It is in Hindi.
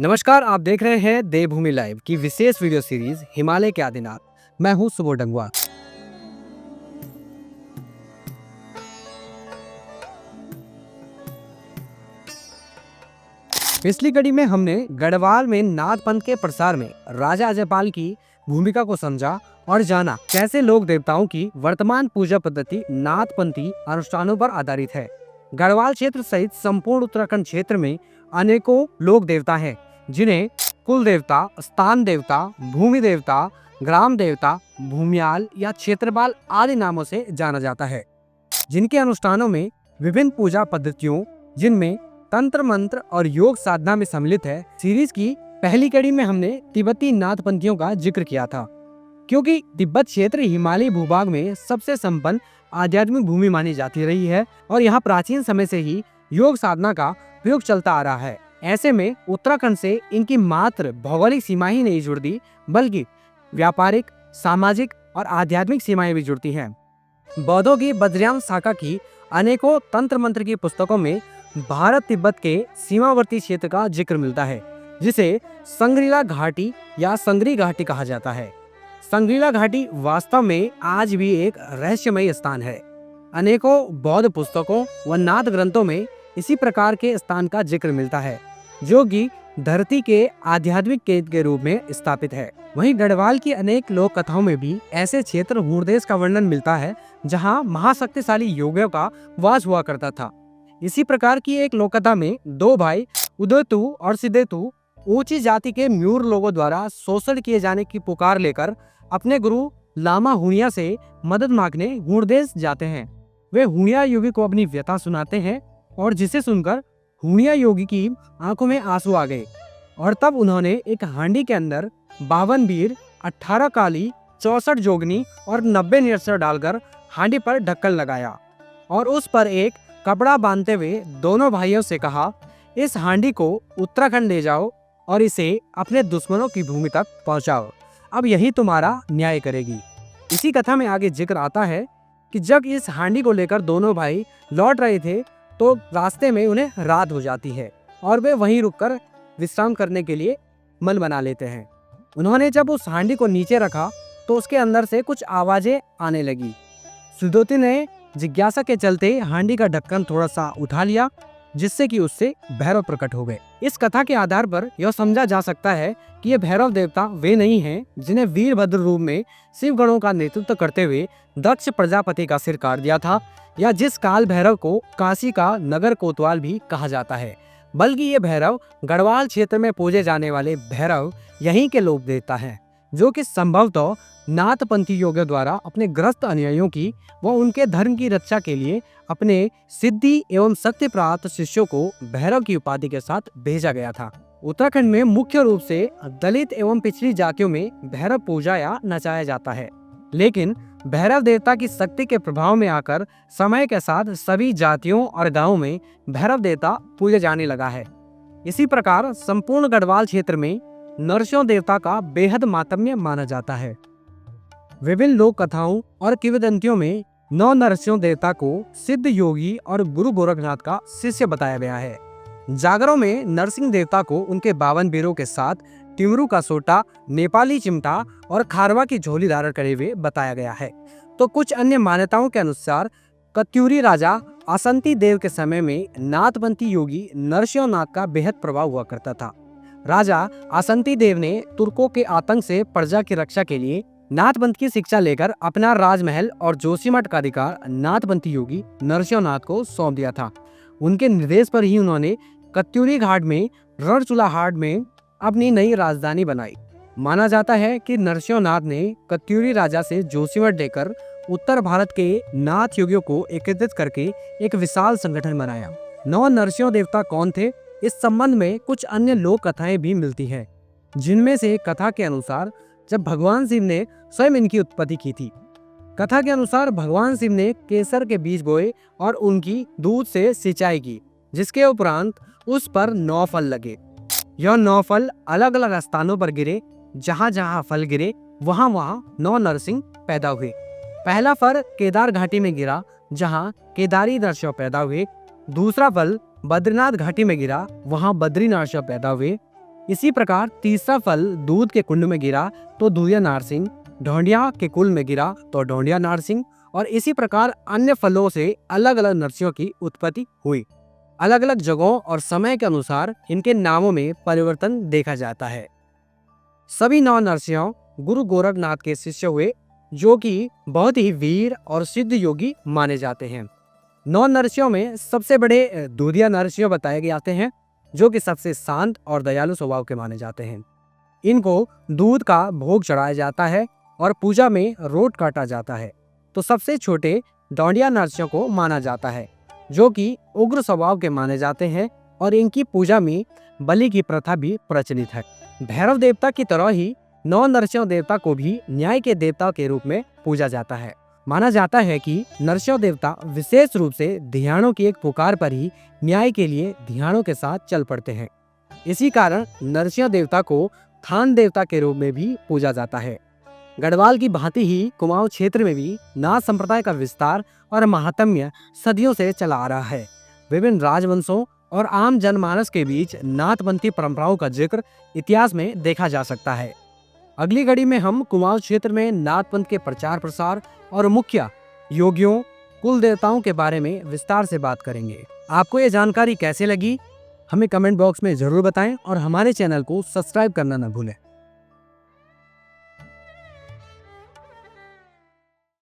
नमस्कार, आप देख रहे हैं देवभूमि लाइव की विशेष वीडियो सीरीज हिमालय के आदिनाथ। मैं हूं सुबोध डंगवा। पिछली कड़ी में हमने गढ़वाल में नाथ पंथ के प्रसार में राजा अजयपाल की भूमिका को समझा और जाना कैसे लोक देवताओं की वर्तमान पूजा पद्धति नाथपंथी अनुष्ठानों पर आधारित है। गढ़वाल क्षेत्र सहित संपूर्ण उत्तराखंड क्षेत्र में अनेकों लोक देवता हैं, जिन्हें कुल देवता, स्थान देवता, भूमि देवता, ग्राम देवता, भूमियाल या क्षेत्रपाल आदि नामों से जाना जाता है, जिनके अनुष्ठानों में विभिन्न पूजा पद्धतियों जिनमें तंत्र मंत्र और योग साधना में सम्मिलित है। सीरीज की पहली कड़ी में हमने तिब्बती नाथपंथियों का जिक्र किया था, क्योंकि तिब्बत क्षेत्र हिमालयी भूभाग में सबसे संपन्न आध्यात्मिक भूमि मानी जाती रही है और यहाँ प्राचीन समय से ही योग साधना का प्रयोग चलता आ रहा है। ऐसे में उत्तराखंड से इनकी मात्र भौगोलिक सीमा ही नहीं जुड़ती, बल्कि व्यापारिक, सामाजिक और आध्यात्मिक सीमाएं भी जुड़ती हैं। बौद्धों की बद्रियाम शाखा की अनेकों तंत्र मंत्र की पुस्तकों में भारत तिब्बत के सीमावर्ती क्षेत्र का जिक्र मिलता है, जिसे संग्रीला घाटी या संगरी घाटी कहा जाता है। संग्रीला घाटी वास्तव में आज भी एक रहस्यमय स्थान है। अनेकों बौद्ध पुस्तकों व नाथ ग्रंथों में इसी प्रकार के स्थान का जिक्र मिलता है, जो कि धरती के आध्यात्मिक केंद्र के रूप में स्थापित है। वहीं गढ़वाल की अनेक लोक कथाओं में भी ऐसे क्षेत्र हूणदेश का वर्णन मिलता है, जहां महाशक्तिशाली योगियों का वास हुआ करता था। इसी प्रकार की एक लोक कथा में दो भाई उदयतु और सिद्धेतु ऊंची जाति के म्यूर लोगों द्वारा शोषण किए जाने की पुकार लेकर अपने गुरु लामा हुणिया से मदद मांगने हूणदेश जाते हैं। वे हुणिया योगी को अपनी व्यथा सुनाते हैं और जिसे सुनकर हुणिया योगी की आंखों में आंसू आ गए और तब उन्होंने एक हांडी के अंदर 52 बीर, 18 काली, 64 जोगनी और 90 निरसर डालकर हांडी पर ढक्कन लगाया और उस पर एक कपड़ा बांधते हुए दोनों भाइयों से कहा, इस हांडी को उत्तराखंड ले जाओ और इसे अपने दुश्मनों की भूमि तक पहुंचाओ। अब यही तुम्हारा न्याय करेगी। इसी कथा में आगे जिक्र आता है कि जब इस हांडी को लेकर दोनों भाई लौट रहे थे तो रास्ते में उन्हें रात हो जाती है और वे वहीं रुककर विश्राम करने के लिए मन बना लेते हैं। उन्होंने जब उस हांडी को नीचे रखा तो उसके अंदर से कुछ आवाजें आने लगी। सिद्धोती ने जिज्ञासा के चलते हांडी का ढक्कन थोड़ा सा उठा लिया, जिससे कि उससे भैरव प्रकट हो गए। इस कथा के आधार पर यह समझा जा सकता है कि ये भैरव देवता वे नहीं हैं जिन्हें वीरभद्र रूप में शिव गणों का नेतृत्व करते हुए दक्ष प्रजापति का सिर काट दिया था, या जिस काल भैरव को काशी का नगर कोतवाल भी कहा जाता है, बल्कि ये भैरव गढ़वाल क्षेत्र में पूजे जाने वाले भैरव यहीं के लोक देवता हैं, जो कि संभवतः नाथपंथी योगियों द्वारा अपने ग्रस्त अनुयायियों की व उनके धर्म की रक्षा के लिए अपने सिद्धि एवं शक्ति प्राप्त शिष्यों को भैरव की उपाधि के साथ भेजा गया था। उत्तराखंड में मुख्य रूप से दलित एवं पिछड़ी जातियों में भैरव पूजा या नचाया जाता है, लेकिन भैरव देवता की शक्ति के प्रभाव में आकर समय के साथ सभी जातियों और गांवों में भैरव देवता पूजे जाने लगा है। इसी प्रकार संपूर्ण गढ़वाल क्षेत्र में नरसिंह देवता का बेहद मातम्य माना जाता है। विभिन्न लोक कथाओं और किंवदंतियों में नौ नरसिंह देवता को सिद्ध योगी और गुरु गोरखनाथ का शिष्य बताया गया है। जागरों में नरसिंह देवता को उनके 52 बीरों के साथ टिमरू का सोटा, नेपाली चिमटा और खारवा की झोली धारण करे हुए बताया गया है। तो कुछ अन्य मान्यताओं के अनुसार कत्यूरी राजा आसंती देव के समय में नाथपंथी योगी नरसिंह नाथ का बेहद प्रभाव हुआ करता था। राजा आसंती देव ने तुर्कों के आतंक से प्रजा की रक्षा के लिए नाथपंथ की शिक्षा लेकर अपना राजमहल और जोशीमठ का अधिकार नाथपंथी योगी नरसिंह नाथ को सौंप दिया था। उनके निर्देश पर ही उन्होंने कत्यूरी घाट में रणचूलाहाट में अपनी नई राजधानी बनाई। माना जाता है कि नरसिंह नाथ ने कत्यूरी राजा से जोशीमठ लेकर उत्तर भारत के नाथ योगियों को एकत्रित करके एक विशाल संगठन बनाया। नौ नरसिंह देवता कौन थे, इस संबंध में कुछ अन्य लोक कथाएं भी मिलती हैं, जिनमें से कथा के अनुसार जब भगवान शिव ने स्वयं इनकी उत्पत्ति की थी। कथा के अनुसार भगवान शिव ने केसर के बीज बोए और उनकी दूध से सिंचाई की, जिसके उपरांत उस पर 9 फल लगे। यह 9 फल अलग अलग स्थानों पर गिरे। जहां जहां फल गिरे वहां वहां 9 नरसिंह पैदा हुए। पहला फल केदार घाटी में गिरा, जहां केदारी नरसिंह पैदा हुए। दूसरा फल बद्रीनाथ घाटी में गिरा, वहां बद्री नरसिंह पैदा हुए। इसी प्रकार तीसरा फल दूध के कुंड में गिरा तो दूधिया नारसिंह, ढोंडिया के कुल में गिरा तो ढोंडिया नारसिंह, और इसी प्रकार अन्य फलों से अलग अलग नरसिंहों की उत्पत्ति हुई। अलग अलग जगहों और समय के अनुसार इनके नामों में परिवर्तन देखा जाता है। सभी 9 नरसिंह गुरु गोरखनाथ के शिष्य हुए, जो कि बहुत ही वीर और सिद्ध योगी माने जाते हैं। 9 नरसिंहों में सबसे बड़े दूधिया नरसिंह बताए जाते हैं, जो कि सबसे शांत और दयालु स्वभाव के माने जाते हैं। इनको दूध का भोग चढ़ाया जाता है और पूजा में रोट काटा जाता है। तो सबसे छोटे ढोंडिया नरसिंह को माना जाता है, जो कि उग्र स्वभाव के माने जाते हैं और इनकी पूजा में बलि की प्रथा भी प्रचलित है। भैरव देवता की तरह ही 9 नरसिंह देवता को भी न्याय के देवता के रूप में पूजा जाता है। माना जाता है कि नरसिंह देवता विशेष रूप से धियानों की एक पुकार पर ही न्याय के लिए धियानों के साथ चल पड़ते हैं। इसी कारण नरसिंह देवता को थान देवता के रूप में भी पूजा जाता है। गढ़वाल की भांति ही कुमाऊं क्षेत्र में भी नाथ संप्रदाय का विस्तार और महात्म्य सदियों से चला आ रहा है। विभिन्न राजवंशों और आम जनमानस के बीच नाथपंथी परंपराओं का जिक्र इतिहास में देखा जा सकता है। अगली घड़ी में हम कुमाऊं क्षेत्र में नाथपंथ के प्रचार प्रसार और मुख्य योगियों, कुल देवताओं के बारे में विस्तार से बात करेंगे। आपको ये जानकारी कैसे लगी, हमें कमेंट बॉक्स में जरूर बताएं और हमारे चैनल को सब्सक्राइब करना न भूलें।